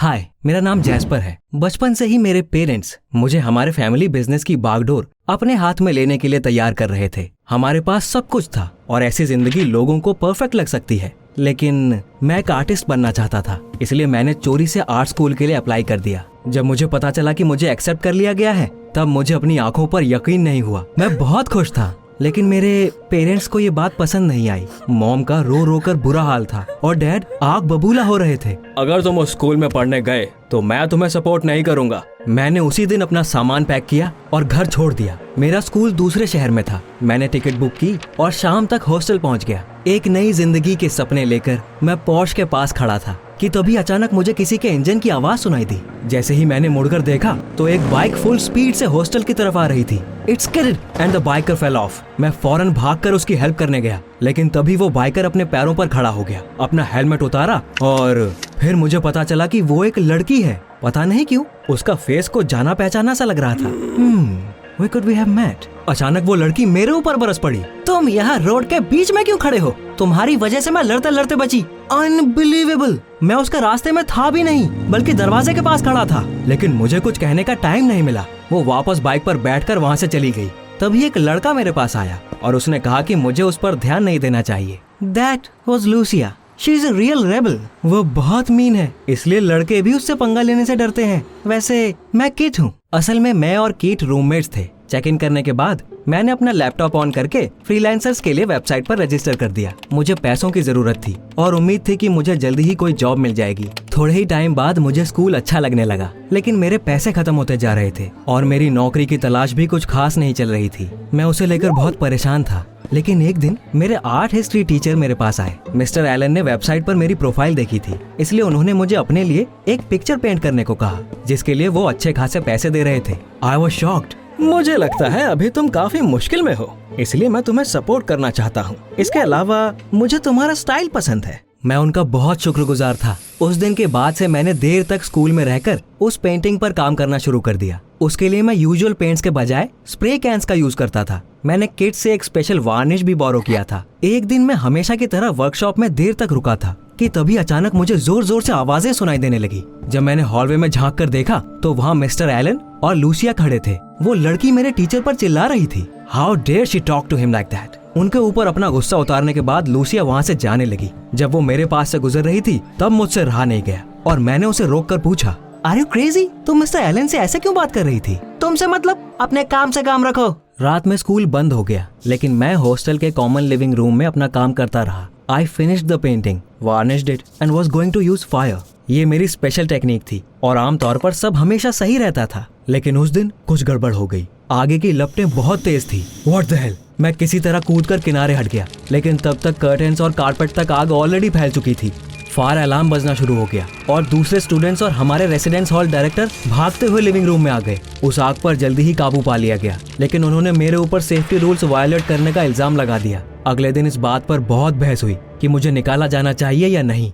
हाय, मेरा नाम जैस्पर है। बचपन से ही मेरे पेरेंट्स मुझे हमारे फैमिली बिजनेस की बागडोर अपने हाथ में लेने के लिए तैयार कर रहे थे। हमारे पास सब कुछ था और ऐसी जिंदगी लोगों को परफेक्ट लग सकती है, लेकिन मैं एक आर्टिस्ट बनना चाहता था, इसलिए मैंने चोरी से आर्ट स्कूल के लिए अप्लाई कर दिया। जब मुझे पता चला कि मुझे एक्सेप्ट कर लिया गया है, तब मुझे अपनी आंखों पर यकीन नहीं हुआ। मैं बहुत खुश था, लेकिन मेरे पेरेंट्स को ये बात पसंद नहीं आई। मॉम का रो रो कर बुरा हाल था और डैड आग बबूला हो रहे थे। अगर तुम उस स्कूल में पढ़ने गए तो मैं तुम्हें सपोर्ट नहीं करूंगा। मैंने उसी दिन अपना सामान पैक किया और घर छोड़ दिया। मेरा स्कूल दूसरे शहर में था। मैंने टिकट बुक की और शाम तक हॉस्टल पहुंच गया। एक नई जिंदगी के सपने लेकर मैं पॉश के पास खड़ा था कि तभी अचानक मुझे किसी के इंजन की आवाज सुनाई दी। जैसे ही मैंने मुड़कर देखा तो एक बाइक फुल स्पीड से हॉस्टल की तरफ आ रही थी। It's scared and the biker fell off. मैं फौरन भागकर उसकी हेल्प करने गया, लेकिन तभी वो बाइकर अपने पैरों पर खड़ा हो गया, अपना हेलमेट उतारा और फिर मुझे पता चला कि वो एक लड़की है। पता नहीं क्यों उसका फेस को जाना पहचाना सा लग रहा था। We could we have met? अचानक वो लड़की मेरे ऊपर बरस पड़ी। तुम यहाँ रोड के बीच में क्यों खड़े हो? तुम्हारी वजह से मैं लड़ते लड़ते बची। अनबिलीवेबल। मैं उसका रास्ते में था भी नहीं, बल्कि दरवाजे के पास खड़ा था, लेकिन मुझे कुछ कहने का टाइम नहीं मिला। वो वापस बाइक पर बैठकर वहाँ से चली गई। तभी एक लड़का मेरे पास आया और उसने कहा कि मुझे उस पर ध्यान नहीं देना चाहिए। That was Lucia. She is a real rebel. वो बहुत मीन है, इसलिए लड़के भी उससे पंगा लेने से डरते हैं। वैसे मैं किट हूँ। असल में मैं और किट रूममेट्स थे। चेक इन करने के बाद मैंने अपना लैपटॉप ऑन करके फ्रीलांसर्स के लिए वेबसाइट पर रजिस्टर कर दिया। मुझे पैसों की जरूरत थी और उम्मीद थी कि मुझे जल्दी ही कोई जॉब मिल जाएगी। थोड़े ही टाइम बाद मुझे स्कूल अच्छा लगने लगा, लेकिन मेरे पैसे खत्म होते जा रहे थे और मेरी नौकरी की तलाश भी कुछ खास नहीं चल रही थी। मैं उसे लेकर बहुत परेशान था। लेकिन एक दिन मेरे आर्ट हिस्ट्री टीचर मेरे पास आए। मिस्टर एलन ने वेबसाइट पर मेरी प्रोफाइल देखी थी, इसलिए उन्होंने मुझे अपने लिए एक पिक्चर पेंट करने को कहा, जिसके लिए वो अच्छे खासे पैसे दे रहे थे। I was shocked. मुझे लगता है अभी तुम काफी मुश्किल में हो, इसलिए मैं तुम्हें सपोर्ट करना चाहता हूँ। इसके अलावा मुझे तुम्हारा स्टाइल पसंद है। मैं उनका बहुत शुक्रगुजार था। उस दिन के बाद से मैंने देर तक स्कूल में रहकर उस पेंटिंग पर काम करना शुरू कर दिया। उसके लिए मैं यूजुअल पेंट्स के बजाय स्प्रे कैंस का यूज करता था। मैंने किट से एक स्पेशल वार्निश भी बोरो किया था। एक दिन मैं हमेशा की तरह वर्कशॉप में देर तक रुका था कि तभी अचानक मुझे जोर जोर से आवाजें सुनाई देने लगी। जब मैंने हॉलवे में झांक कर देखा तो वहाँ मिस्टर एलन और लूसिया खड़े थे। वो लड़की मेरे टीचर पर चिल्ला रही थी। How dare she talk to him like that. उनके ऊपर अपना गुस्सा उतारने के बाद लूसिया वहाँ से जाने लगी। जब वो मेरे पास से गुजर रही थी तब मुझसे रहा नहीं गया और मैंने उसे रोक कर पूछा, आर यू क्रेजी? तुम मिस्टर एलन से ऐसे क्यों बात कर रही थी? तुमसे मतलब? अपने काम से काम रखो। रात में स्कूल बंद हो गया, लेकिन मैं हॉस्टल के कॉमन लिविंग रूम में अपना काम करता रहा। I finished the painting, varnished it and was going to use fire. ये मेरी स्पेशल टेक्निक थी और आमतौर पर सब हमेशा सही रहता था, लेकिन उस दिन कुछ गड़बड़ हो गई। आगे की लपटें बहुत तेज थी। What the hell? मैं किसी तरह कूदकर किनारे हट गया, लेकिन तब तक कर्टेन्स और कारपेट तक आग ऑलरेडी फैल चुकी थी। फायर अलार्म बजना शुरू हो गया और दूसरे स्टूडेंट्स और हमारे रेसिडेंस हॉल डायरेक्टर भागते हुए लिविंग रूम में आ गए। उस आग पर जल्दी ही काबू पा लिया गया, लेकिन उन्होंने मेरे ऊपर सेफ्टी रूल्स वायलेट करने का इल्जाम लगा दिया। अगले दिन इस बात पर बहुत बहस हुई कि मुझे निकाला जाना चाहिए या नहीं।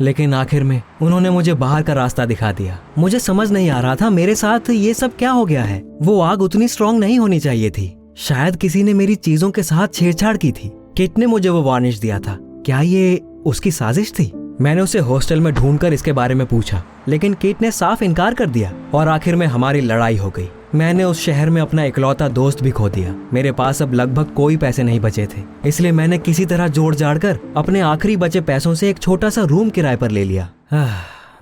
लेकिन आखिर में उन्होंने मुझे बाहर का रास्ता दिखा दिया। मुझे समझ नहीं आ रहा था मेरे साथ ये सब क्या हो गया है। वो आग उतनी स्ट्रॉन्ग नहीं होनी चाहिए थी। शायद किसी ने मेरी चीजों के साथ छेड़छाड़ की थी। किट ने मुझे वो वार्निश दिया था। क्या ये उसकी साजिश थी? मैंने उसे हॉस्टल में ढूंढकर इसके बारे में पूछा, लेकिन किट ने साफ इनकार कर दिया और आखिर में हमारी लड़ाई हो गई। मैंने उस शहर में अपना इकलौता दोस्त भी खो दिया। मेरे पास अब लगभग कोई पैसे नहीं बचे थे, इसलिए मैंने किसी तरह जोड़ जाड़ कर अपने आखिरी बचे पैसों से एक छोटा सा रूम किराए पर ले लिया।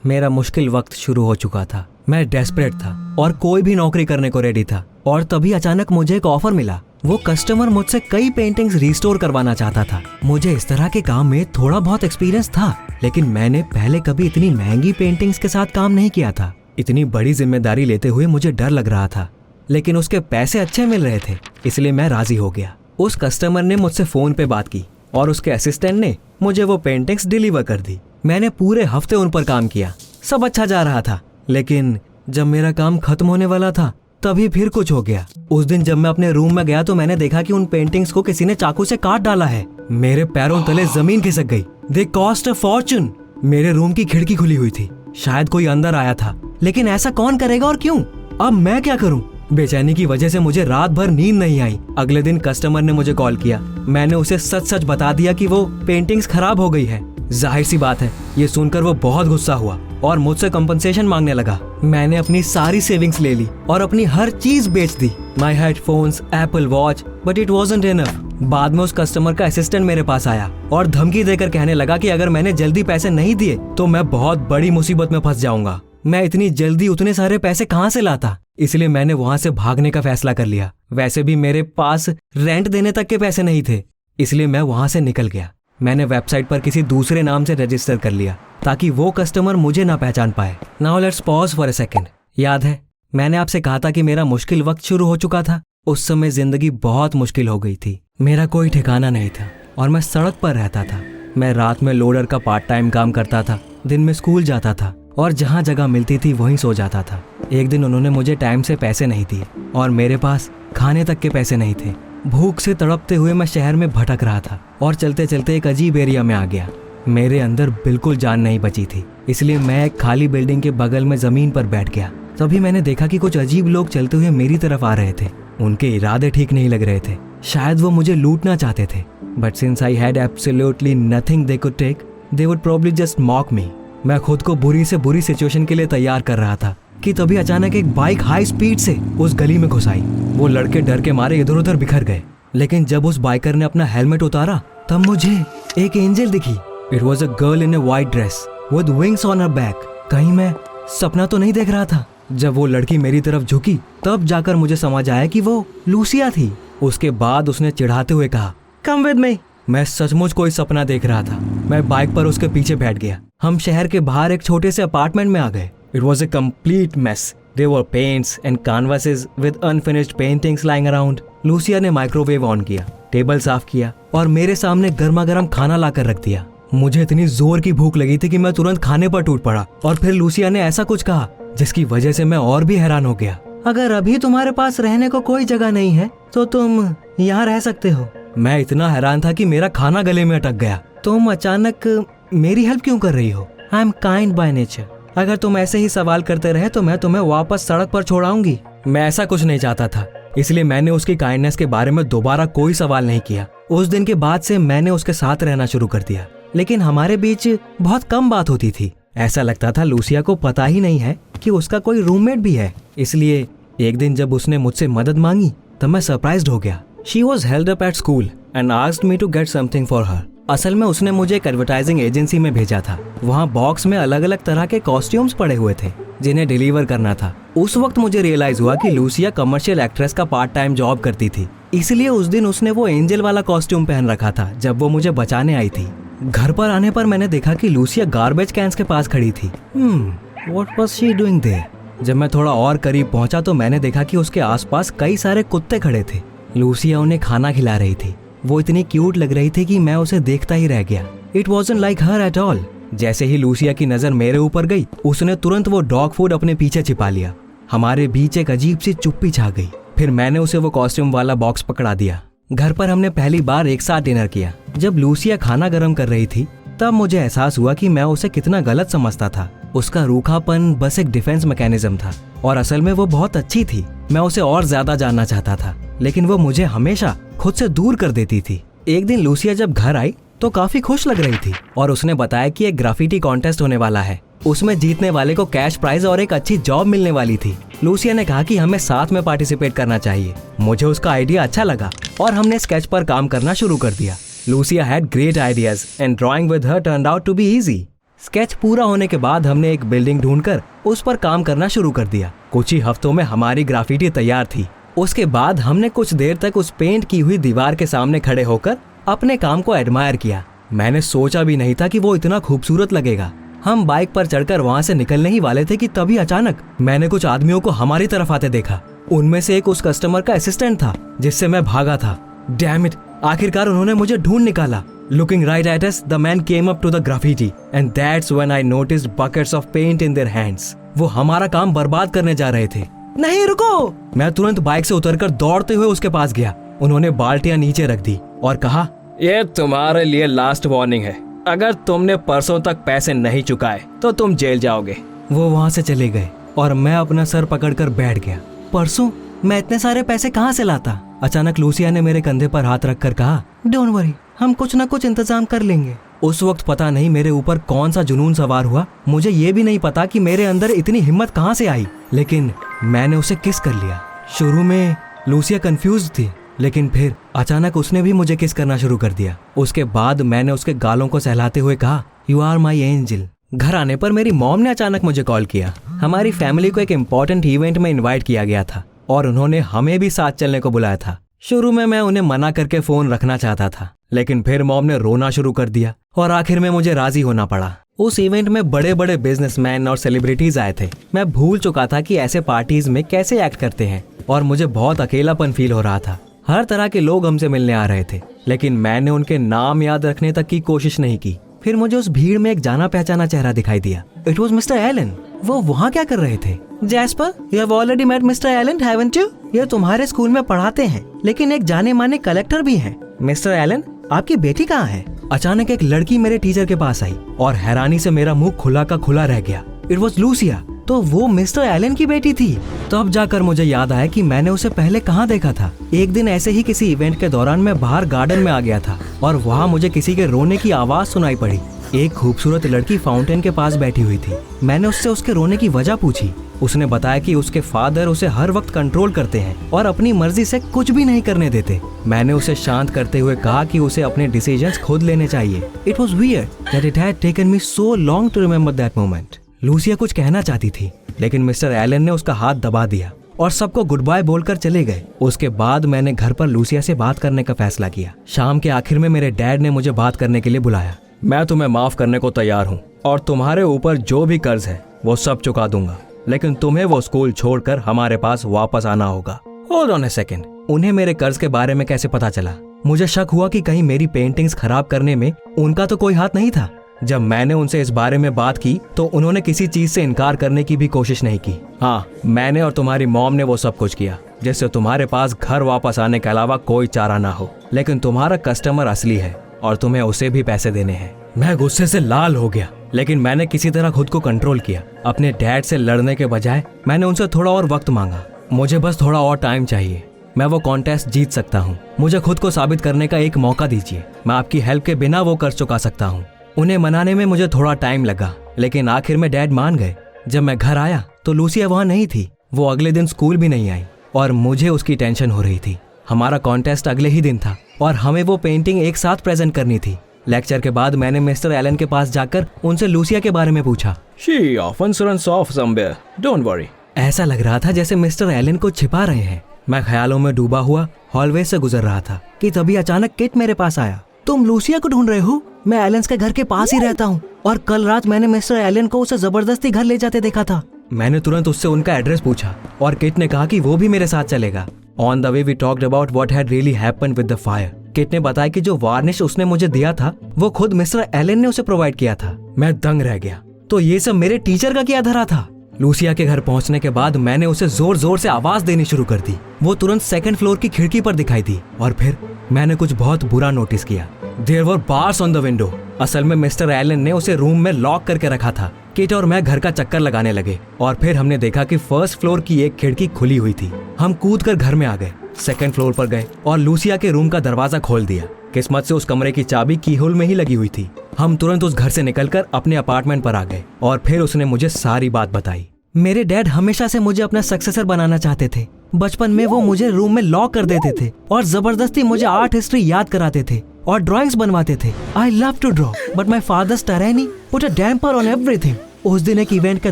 मेरा मुश्किल वक्त शुरू हो चुका था। मैं डेस्परेट था और कोई भी नौकरी करने को रेडी था। और तभी अचानक मुझे एक ऑफर मिला। वो कस्टमर मुझसे कई पेंटिंग्स रिस्टोर करवाना चाहता था। मुझे इस तरह के काम में थोड़ा बहुत एक्सपीरियंस था, लेकिन मैंने पहले कभी इतनी महंगी पेंटिंग्स के साथ काम नहीं किया था। इतनी बड़ी जिम्मेदारी लेते हुए मुझे डर लग रहा था, लेकिन उसके पैसे अच्छे मिल रहे थे, इसलिए मैं राजी हो गया। उस कस्टमर ने मुझसे फोन पे बात की और उसके असिस्टेंट ने मुझे वो पेंटिंग्स डिलीवर कर दी। मैंने पूरे हफ्ते उन पर काम किया। सब अच्छा जा रहा था, लेकिन जब मेरा काम खत्म होने वाला था तभी फिर कुछ हो गया। उस दिन जब मैं अपने रूम में गया तो मैंने देखा कि उन पेंटिंग्स को किसी ने चाकू से काट डाला है। मेरे पैरों तले जमीन खिसक गई। दे कॉस्ट अ फॉर्चून। मेरे रूम की खिड़की खुली हुई थी। शायद कोई अंदर आया था, लेकिन ऐसा कौन करेगा और क्यों? अब मैं क्या करूं? बेचैनी की वजह से मुझे रात भर नींद नहीं आई। अगले दिन कस्टमर ने मुझे कॉल किया। मैंने उसे सच सच बता दिया कि वो पेंटिंग्स खराब हो गई है जाहिर सी बात है, ये सुनकर वो बहुत गुस्सा हुआ और मुझसे कंपनसेशन मांगने लगा। मैंने अपनी सारी सेविंग्स ले ली और अपनी हर चीज बेच दी, my headphones, Apple watch, but it wasn't enough. बाद में उस कस्टमर का असिस्टेंट मेरे पास आया और धमकी देकर कहने लगा कि अगर मैंने जल्दी पैसे नहीं दिए तो मैं बहुत बड़ी मुसीबत में फंस जाऊंगा। मैं इतनी जल्दी उतने सारे पैसे कहाँ से लाता, इसलिए मैंने वहां से भागने का फैसला कर लिया। वैसे भी मेरे पास रेंट देने तक के पैसे नहीं थे, इसलिए मैं वहां से निकल गया। मैंने वेबसाइट पर किसी दूसरे नाम से रजिस्टर कर लिया ताकि वो कस्टमर मुझे ना पहचान पाए। Now let's pause for a second. याद है मैंने आपसे कहा था कि मेरा मुश्किल वक्त शुरू हो चुका था। उस समय जिंदगी बहुत मुश्किल हो गई थी। मेरा कोई ठिकाना नहीं था और मैं सड़क पर रहता था। मैं रात में लोडर का पार्ट टाइम काम करता था, दिन में स्कूल जाता था और जहाँ जगह मिलती थी वहीं सो जाता था। एक दिन उन्होंने मुझे टाइम से पैसे नहीं दिए और मेरे पास खाने तक के पैसे नहीं थे। भूख से तड़पते हुए मैं शहर में भटक रहा था और चलते चलते एक अजीब एरिया में आ गया। मेरे अंदर बिल्कुल जान नहीं बची थी, इसलिए मैं एक खाली बिल्डिंग के बगल में जमीन पर बैठ गया। तभी मैंने देखा कि कुछ अजीब लोग चलते हुए मेरी तरफ आ रहे थे। उनके इरादे ठीक नहीं लग रहे थे, शायद वो मुझे लूटना चाहते थे। But since I had absolutely nothing they could take, they would probably just mock me. मैं खुद को बुरी से बुरी सिचुएशन के लिए तैयार कर रहा था कि तभी अचानक एक बाइक हाई स्पीड से उस गली में घुस आई। वो लड़के डर के मारे इधर उधर बिखर गए, लेकिन जब उस बाइकर ने अपना हेलमेट उतारा तब मुझे एक एंजल दिखी। It was a girl in a white dress with wings on her back. कहीं मैं सपना तो नहीं देख रहा था? जब वो लड़की मेरी तरफ झुकी तब जाकर मुझे समझ आया कि वो लूसिया थी। उसके बाद उसने चिढ़ाते हुए कहा, कम विद मी। मैं सचमुच कोई सपना देख रहा था। मैं बाइक पर उसके पीछे बैठ गया। हम शहर के बाहर एक छोटे से अपार्टमेंट में आ गए। It was a complete mess. There were paints and canvases with unfinished paintings lying around. Lucia ने माइक्रोवेव ऑन किया, टेबल साफ किया और मेरे सामने गर्मा गर्म खाना लाकर रख दिया। मुझे इतनी जोर की भूख लगी थी कि मैं तुरंत खाने पर टूट पड़ा और फिर लूसिया ने ऐसा कुछ कहा जिसकी वजह से मैं और भी हैरान हो गया। अगर अभी तुम्हारे पास रहने को कोई जगह नहीं है तो तुम यहाँ रह सकते हो। मैं इतना हैरान था कि मेरा खाना गले में अटक गया। तुम अचानक मेरी हेल्प क्यों कर रही हो? I am kind by nature. अगर तुम ऐसे ही सवाल करते रहे तो मैं तुम्हें वापस सड़क पर छोड़ाऊंगी। मैं ऐसा कुछ नहीं चाहता था, इसलिए मैंने उसकी काइंडनेस के बारे में दोबारा कोई सवाल नहीं किया। उस दिन के बाद से मैंने उसके साथ रहना शुरू कर दिया, लेकिन हमारे बीच बहुत कम बात होती थी। ऐसा लगता था लूसिया को पता ही नहीं है कि उसका कोई रूममेट भी है। इसलिए एक दिन जब उसने मुझसे मदद मांगी तब मैं सरप्राइज्ड हो गया। She was held up at school and asked me to get something for her. असल में उसने मुझे एक एडवर्टाइजिंग एजेंसी में भेजा था। वहाँ बॉक्स में अलग अलग तरह के कॉस्ट्यूम्स पड़े हुए थे जिन्हें डिलीवर करना था। उस वक्त मुझे रियलाइज हुआ कि लूसिया कमर्शियल एक्ट्रेस का पार्ट टाइम जॉब करती थी, इसलिए उस दिन उसने वो एंजल वाला कॉस्ट्यूम पहन रखा था जब वो मुझे बचाने आई थी। घर पर आने पर मैंने देखा कि लूसिया गार्बेज कैंस के पास खड़ी थी। What was she doing there? जब मैं थोड़ा और करीब पहुंचा तो मैंने देखा कि उसके आसपास कई सारे कुत्ते खड़े थे। लूसिया उन्हें खाना खिला रही थी। वो इतनी क्यूट लग रही थी कि मैं उसे देखता ही रह गया। It wasn't like her at all. जैसे ही लूसिया की नजर मेरे ऊपर गई, उसने तुरंत वो डॉग फूड अपने पीछे छिपा लिया। हमारे बीच एक अजीब सी चुप्पी छा गई। फिर मैंने उसे वो कॉस्ट्यूम वाला बॉक्स पकड़ा दिया। घर पर हमने पहली बार एक साथ डिनर किया। जब लूसिया खाना गर्म कर रही थी तब मुझे एहसास हुआ कि मैं उसे कितना गलत समझता था। उसका रूखापन बस एक डिफेंस मैकेनिज्म था और असल में वो बहुत अच्छी थी। मैं उसे और ज्यादा जानना चाहता था, लेकिन वो मुझे हमेशा खुद से दूर कर देती थी। एक दिन लूसिया जब घर आई तो काफी खुश लग रही थी और उसने बताया कि एक ग्राफिटी कॉन्टेस्ट होने वाला है। उसमें जीतने वाले को कैश प्राइज और एक अच्छी जॉब मिलने वाली थी। लूसिया ने कहा कि हमें साथ में पार्टिसिपेट करना चाहिए। मुझे उसका आइडिया अच्छा लगा और हमने स्केच पर काम करना शुरू कर दिया। Lucia had great ideas and drawing with her turned out to be easy. Sketch पूरा होने के बाद हमने एक बिल्डिंग ढूंढकर उस पर काम करना शुरू कर दिया। कुछ ही हफ्तों में हमारी ग्राफिटी तैयार थी। उसके बाद हमने कुछ देर तक उस पेंट की हुई दीवार के सामने खड़े होकर अपने काम को एडमायर किया। मैंने सोचा भी नहीं था कि वो इतना खूबसूरत लगेगा। हम बाइक पर चढ़कर वहाँ से निकलने ही वाले थे कि तभी अचानक मैंने कुछ आदमियों को हमारी तरफ आते देखा। उनमें से एक उस कस्टमर का असिस्टेंट था जिससे मैं भागा था। डैम इट, आखिरकार उन्होंने मुझे ढूंढ निकाला। Looking right at us, the man came up to the graffiti, and that's when I noticed buckets of paint in their hands. वो हमारा काम बर्बाद करने जा रहे थे। नहीं रुको! मैं तुरंत बाइक से उतरकर दौड़ते हुए उसके पास गया। उन्होंने बाल्टियां नीचे रख दी और कहा, ये तुम्हारे लिए लास्ट वार्निंग है। अगर तुमने परसों तक पैसे नहीं चुकाए तो तुम जेल जाओगे। वो वहाँ से चले गए और मैं अपना सर पकड़कर बैठ गया। परसों? मैं इतने सारे पैसे कहाँ से लाता? अचानक लूसिया ने मेरे कंधे पर हाथ रखकर कहा, डोंट वरी, हम कुछ न कुछ इंतजाम कर लेंगे। उस वक्त पता नहीं मेरे ऊपर कौन सा जुनून सवार हुआ, मुझे ये भी नहीं पता कि मेरे अंदर इतनी हिम्मत कहाँ से आई, लेकिन मैंने उसे किस कर लिया। शुरू में लूसिया कंफ्यूज थी, लेकिन फिर अचानक उसने भी मुझे किस करना शुरू कर दिया। उसके बाद मैंने उसके गालों को सहलाते हुए कहा, यू आर माई एंजल। घर आने पर मेरी मॉम ने अचानक मुझे कॉल किया। हमारी फैमिली को एक इम्पोर्टेंट इवेंट में इनवाइट किया गया था और उन्होंने हमें भी साथ चलने को बुलाया था। शुरू में मैं उन्हें मना करके फोन रखना चाहता था, लेकिन फिर मॉम ने रोना शुरू कर दिया और आखिर में मुझे राजी होना पड़ा। उस इवेंट में बड़े बड़े बिजनेसमैन और सेलिब्रिटीज आए थे। मैं भूल चुका था कि ऐसे पार्टीज में कैसे एक्ट करते हैं और मुझे बहुत अकेलापन फील हो रहा था। हर तरह के लोग हमसे मिलने आ रहे थे, लेकिन मैंने उनके नाम याद रखने तक की कोशिश नहीं की। फिर मुझे उस भीड़ में एक जाना पहचाना चेहरा दिखाई दिया। It was Mister Allen. वो वहाँ क्या कर रहे थे? Jasper, you have already met Mister Allen, haven't you? ये तुम्हारे स्कूल में पढ़ाते हैं, लेकिन एक जाने माने कलेक्टर भी हैं। मिस्टर एलन, आपकी बेटी कहाँ है? अचानक एक लड़की मेरे टीचर के पास आई और हैरानी से मेरा मुंह खुला का खुला रह गया। It was Lucia. तो वो मिस्टर एलन की बेटी थी। तब जाकर मुझे याद आया कि मैंने उसे पहले कहाँ देखा था। एक दिन ऐसे ही किसी इवेंट के दौरान मैं बाहर गार्डन में आ गया था और वहाँ मुझे किसी के रोने की आवाज सुनाई पड़ी। एक खूबसूरत लड़की फाउंटेन के पास बैठी हुई थी। मैंने उससे उसके रोने की वजह पूछी। उसने बताया कि उसके फादर उसे हर वक्त कंट्रोल करते हैं और अपनी मर्जी से कुछ भी नहीं करने देते। मैंने उसे शांत करते हुए कहा कि उसे अपने डिसीजंस खुद लेने चाहिए। It was weird that it had taken me so long to remember that moment. Lucia कुछ कहना चाहती थी, लेकिन मिस्टर एलन ने उसका हाथ दबा दिया और सबको गुड बाय बोलकर चले गए। उसके बाद मैंने घर पर लूसिया से बात करने का फैसला किया। शाम के आखिर में मेरे डैड ने मुझे बात करने के लिए बुलाया। मैं तुम्हें माफ करने को तैयार हूँ और तुम्हारे ऊपर जो भी कर्ज है वो सब चुका दूंगा, लेकिन तुम्हें वो स्कूल छोड़कर हमारे पास वापस आना होगा। होल्ड ऑन अ सेकंड, उन्हें मेरे कर्ज के बारे में कैसे पता चला? मुझे शक हुआ कि कहीं मेरी पेंटिंग्स खराब करने में उनका तो कोई हाथ नहीं था। जब मैंने उनसे इस बारे में बात की तो उन्होंने किसी चीज से इनकार करने की भी कोशिश नहीं की। हाँ, मैंने और तुम्हारी मॉम ने वो सब कुछ किया जिससे तुम्हारे पास घर वापस आने के अलावा कोई चारा ना हो, लेकिन तुम्हारा कस्टमर असली है और तुम्हें उसे भी पैसे देने हैं। मैं गुस्से से लाल हो गया, लेकिन मैंने किसी तरह खुद को कंट्रोल किया। अपने डैड से लड़ने के बजाय मैंने उनसे थोड़ा और वक्त मांगा। मुझे बस थोड़ा और टाइम चाहिए, मैं वो कॉन्टेस्ट जीत सकता हूँ। मुझे खुद को साबित करने का एक मौका दीजिए। मैं आपकी हेल्प के बिना वो कर चुका सकता हूँ। उन्हें मनाने में मुझे थोड़ा टाइम लगा, लेकिन आखिर में डैड मान गए। जब मैं घर आया तो लूसिया वहाँ नहीं थी। वो अगले दिन स्कूल भी नहीं आई और मुझे उसकी टेंशन हो रही थी। हमारा कॉन्टेस्ट अगले ही दिन था और हमें वो पेंटिंग एक साथ प्रेजेंट करनी थी। लेक्चर के बाद मैंने मिस्टर एलन के पास जाकर उनसे लूसिया के बारे में पूछा। She often runs off somewhere. Don't worry. ऐसा लग रहा था जैसे मिस्टर एलन को छिपा रहे हैं। मैं ख्यालों में डूबा हुआ हॉलवे से गुजर रहा था कि तभी अचानक किट मेरे पास आया। तुम लूसिया को ढूंढ रहे हो? मैं एलेंस के घर के पास ही रहता हूँ और कल रात मैंने मिस्टर एलन को उसे जबरदस्ती घर ले जाते देखा था। मैंने तुरंत उससे उनका एड्रेस पूछा और किट ने कहा कि वो भी मेरे साथ चलेगा। On the way we talked about what had really happened with the fire. Kit ने बताया कि जो वार्निश उसने मुझे दिया था वो खुद मिस्टर एलन ने उसे प्रोवाइड किया था। मैं दंग रह गया। तो ये सब मेरे टीचर का क्या धरा था? लूसिया के घर पहुंचने के बाद मैंने उसे जोर जोर से आवाज देनी शुरू कर दी। वो तुरंत सेकंड फ्लोर की खिड़की पर दिखाई दी और फिर मैंने कुछ बहुत बुरा नोटिस किया। There were bars on the window. असल में मिस्टर एलन ने उसे रूम में लॉक करके रखा था। किट और मैं घर का चक्कर लगाने लगे और फिर हमने देखा कि फर्स्ट फ्लोर की एक खिड़की खुली हुई थी। हम कूद कर घर में आ गए, सेकंड फ्लोर पर गए और लूसिया के रूम का दरवाजा खोल दिया। किस्मत से उस कमरे की चाबी कीहोल में ही लगी हुई थी। हम तुरंत उस घर से निकलकर अपने अपार्टमेंट पर आ गए और फिर उसने मुझे सारी बात बताई। मेरे डैड हमेशा से मुझे अपना सक्सेसर बनाना चाहते थे। बचपन में वो मुझे रूम में लॉक कर देते थे और जबरदस्ती मुझे आर्ट हिस्ट्री याद कराते थे और ड्राइंग्स बनवाते थे। I love to draw but my father's tyranny put a damper on everything. उस दिन एक इवेंट के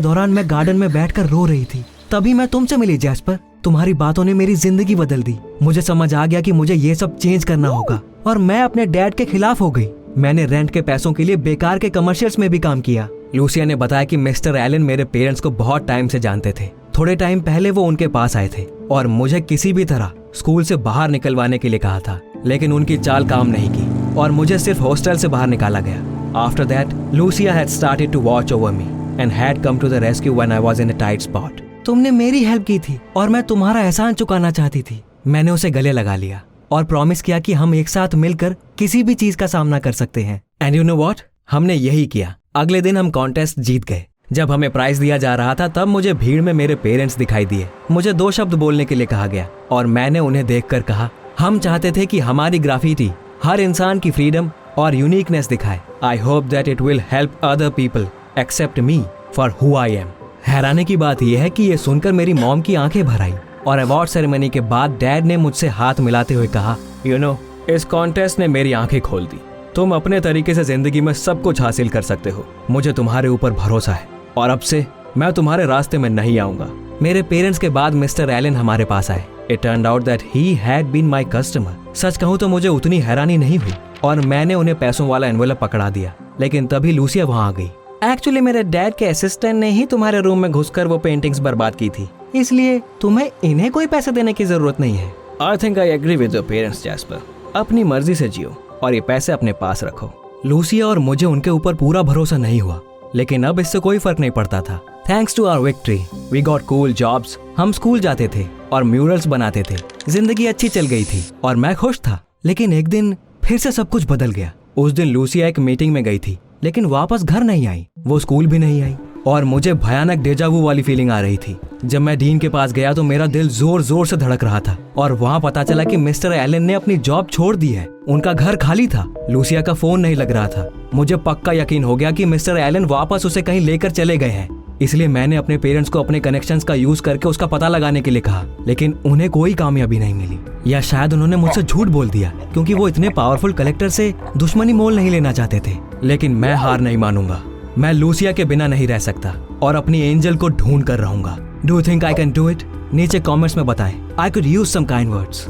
दौरान मैं गार्डन में बैठकर रो रही थी। तभी मैं तुमसे मिली जैस्पर। तुम्हारी बातों ने मेरी जिंदगी बदल दी। मुझे समझ आ गया कि मुझे ये सब चेंज करना होगा और मैं अपने डैड के खिलाफ हो गई। मैंने रेंट के पैसों के लिए बेकार के कमर्शियल्स में भी काम किया। लूसिया ने बताया कि मिस्टर एलन मेरे पेरेंट्स को बहुत टाइम से जानते थे। थोड़े टाइम पहले वो उनके पास आए थे और मुझे किसी भी तरह स्कूल से बाहर निकलवाने के लिए कहा था, लेकिन उनकी चाल काम नहीं की और मुझे सिर्फ हॉस्टल से बाहर निकाला गया। After that Lucia had started to watch over me and had come to the rescue when I was in a tight spot. तुमने मेरी हेल्प की थी और मैं तुम्हारा एहसान चुकाना चाहती थी। मैंने उसे गले लगा लिया और प्रॉमिस किया कि हम एक साथ मिलकर किसी भी चीज का सामना कर सकते हैं। एंड यू नो व्हाट, हमने यही किया। अगले दिन हम कॉन्टेस्ट जीत गए। जब हमें प्राइज दिया जा रहा था तब मुझे भीड़ में मेरे पेरेंट्स दिखाई दिए। मुझे 2 शब्द बोलने के लिए कहा गया और मैंने उन्हें देखकर कहा, हम चाहते थे कि हमारी ग्राफिटी हर इंसान की फ्रीडम और यूनिकनेस दिखाए। I hope that it will help other people accept me for who I am. हैरानी की बात यह है कि ये सुनकर मेरी मॉम की आंखें भर आई और अवार्ड सेरेमनी के बाद डैड ने मुझसे हाथ मिलाते हुए कहा, यू नो, इस कॉन्टेस्ट ने मेरी आंखें खोल दी। तुम अपने तरीके से जिंदगी में सब कुछ हासिल कर सकते हो। मुझे तुम्हारे ऊपर भरोसा है और अब से मैं तुम्हारे रास्ते में नहीं आऊंगा। मेरे पेरेंट्स के बाद मिस्टर एलन हमारे पास आए। It turned out that he had been my customer. सच कहूं तो मुझे उतनी हैरानी नहीं हुई और मैंने उन्हें पैसों वाला एनवेलप पकड़ा दिया, लेकिन तभी लूसिया वहां आ गई। एक्चुअली मेरे डैड के असिस्टेंट ने ही तुम्हारे रूम में घुसकर वो पेंटिंग्स बर्बाद की थी, इसलिए तुम्हें इन्हें कोई पैसे देने की जरूरत नहीं है। I think I agree with your parents Jasper. अपनी मर्जी से जियो और ये पैसे अपने पास रखो। लूसिया और मुझे उनके ऊपर पूरा भरोसा नहीं हुआ, लेकिन अब इससे कोई फर्क नहीं पड़ता था। Thanks to our victory we got cool jobs. हम स्कूल जाते थे और म्यूरल्स बनाते थे। जिंदगी अच्छी चल गई थी और मैं खुश था। लेकिन एक दिन फिर से सब कुछ बदल गया। उस दिन लूसिया एक मीटिंग में गई थी, लेकिन वापस घर नहीं आई। वो स्कूल भी नहीं आई और मुझे भयानक डेजावू वाली फीलिंग आ रही थी। जब मैं डीन के पास गया तो मेरा दिल जोर जोर से धड़क रहा था और वहाँ पता चला कि मिस्टर एलन ने अपनी जॉब छोड़ दी है। उनका घर खाली था। लूसिया का फोन नहीं लग रहा था। मुझे पक्का यकीन हो गया कि मिस्टर एलन वापस उसे कहीं लेकर चले गए हैं। इसलिए मैंने अपने पेरेंट्स को अपने कनेक्शंस का यूज करके उसका पता लगाने के लिए कहा, लेकिन उन्हें कोई कामयाबी नहीं मिली। या शायद उन्होंने मुझसे झूठ बोल दिया, क्योंकि वो इतने पावरफुल कलेक्टर से दुश्मनी मोल नहीं लेना चाहते थे। लेकिन मैं हार नहीं मानूंगा। मैं लूसिया के बिना नहीं रह सकता और अपनी एंजल को ढूंढ कर रहूंगा। Do you think I can do it? नीचे कमेंट्स में बताएं। I could use some kind words.